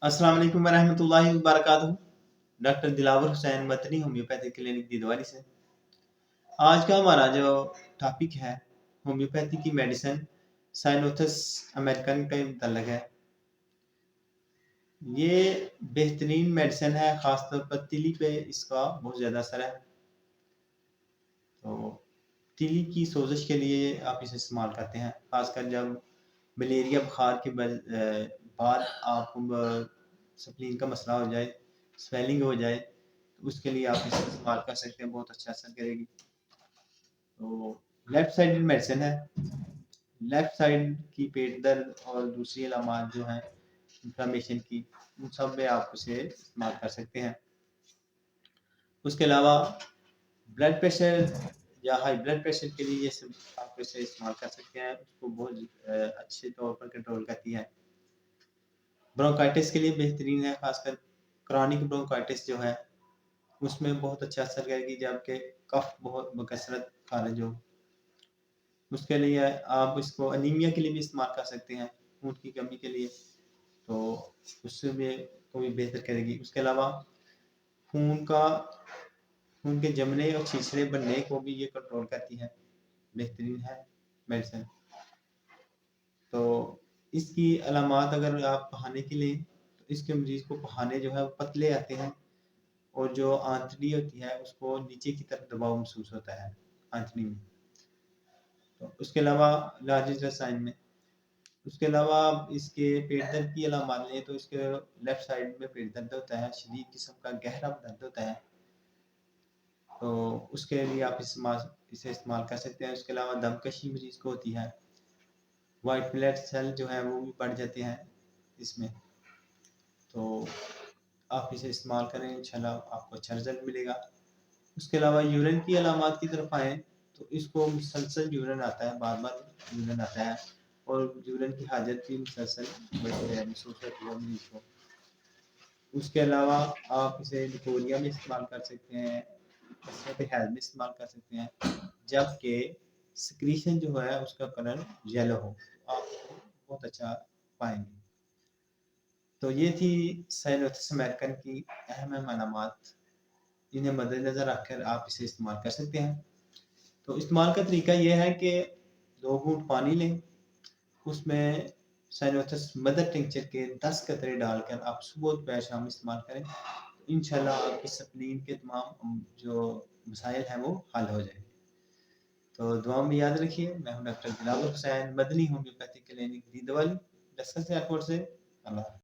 अस्सलाम वालेकुम वरहमतुल्लाहि वबरकातुहू। Doctor Dilawar Hussain Madani homeopathic clinic Didwari से। आज का हमारा जो टॉपिक है होम्योपैथी की मेडिसिन साइनोथस अमेरिकन के मुतल्लिक है। ये बेहतरीन मेडिसिन है, ख़ासतौर पर तिली पे इसका बहुत ज़्यादा असर है। तो तिली की सोजिश के लिए आप इसे इस्तेमाल करते हैं, ख़ासकर जब मलेरिया बुखार के बाद आपको स्प्लीन का मसला हो जाए, स्वेलिंग हो जाए, तो उसके लिए आप इसे इस्तेमाल कर सकते हैं, बहुत अच्छा असर करेगी। तो लेफ़्ट साइडेड मेडिसिन है। लेफ़्ट साइड की पेट दर्द और दूसरी अलामात जो हैं इन्फ्लेमेशन की, उन सब में आप इसे इस्तेमाल कर सकते हैं। उसके अलावा ब्लड प्रेशर या हाई ब्लड प्रेशर के लिए ये सब आप इसे इस्तेमाल कर सकते हैं, उसको बहुत अच्छे तौर पर कंट्रोल करती है। ब्रोंकाइटिस के लिए बेहतरीन है, खासकर क्रॉनिक ब्रोंकाइटिस जो है उसमें बहुत अच्छा असर करेगी, जबकि कफ बहुत बकसरत खारिज हो। उसके लिए आप इसको अनीमिया के लिए भी इस्तेमाल कर सकते हैं, खून की कमी के लिए, तो उससे भी को भी बेहतर करेगी। उसके अलावा खून का खून के जमने और छिछड़े बनने को भी ये कंट्रोल करती है, बेहतरीन है मेडिसिन। तो इसकी अलामात अगर आप पहाने के लिए, तो इसके मरीज़ को पहाने जो है वो पतले आते हैं और जो आंतड़ी होती है उसको नीचे की तरफ दबाव महसूस होता है आंतड़ी में। तो उसके अलावा लार्ज इंटेस्टाइन में, उसके अलावा आप इसके पेट दर्द की अलामात लें तो इसके लेफ्ट साइड में पेट दर्द होता है, शदीद किस्म का गहरा दर्द होता है, तो उसके लिए आप इसे इस्तेमाल कर सकते हैं। उसके अलावा दमकशी मरीज़ को होती है, वाइट ब्लड सेल जो है वो भी बढ़ जाते हैं इसमें, तो आप इसे इस्तेमाल करें, इंशाल्लाह आपको अच्छा रिजल्ट मिलेगा। उसके अलावा यूरिन की अलामात की तरफ आएँ तो इसको मुसलसल यूरिन आता है, बार-बार यूरिन आता है और यूरिन की हाजत भी मुसलसल महसूस होती है मरीज़ को। उसके अलावा आप इसे लिकोरिया में इस्तेमाल कर सकते हैं, कसरत हैज़ में इस्तेमाल कर सकते हैं, जबकि सिक्रीशन जो है उसका कलर येलो हो, तो आप बहुत अच्छा पाएँगे। तो ये थी साइनोथस अमेरिकन की अहम अलामात, इन्हें मद्देनज़र रखकर आप इसे इस्तेमाल कर सकते हैं। तो इस्तेमाल का तरीका ये है कि 2 घूँट पानी लें, उसमें साइनोथस मदर टिंचर के 10 कतरे डालकर आप सुबह दोपहर शाम इस्तेमाल करें, तो इंशाल्लाह आपकी स्प्लीन के तमाम जो मसाइल हैं वो हल हो जाएँगे। तो दुआ में याद रखिए, मैं हूँ doctor Dilawar Hussain, Madani homeopathic clinic Didwali, Laskar से एयरपोर्ट से। अल्लाह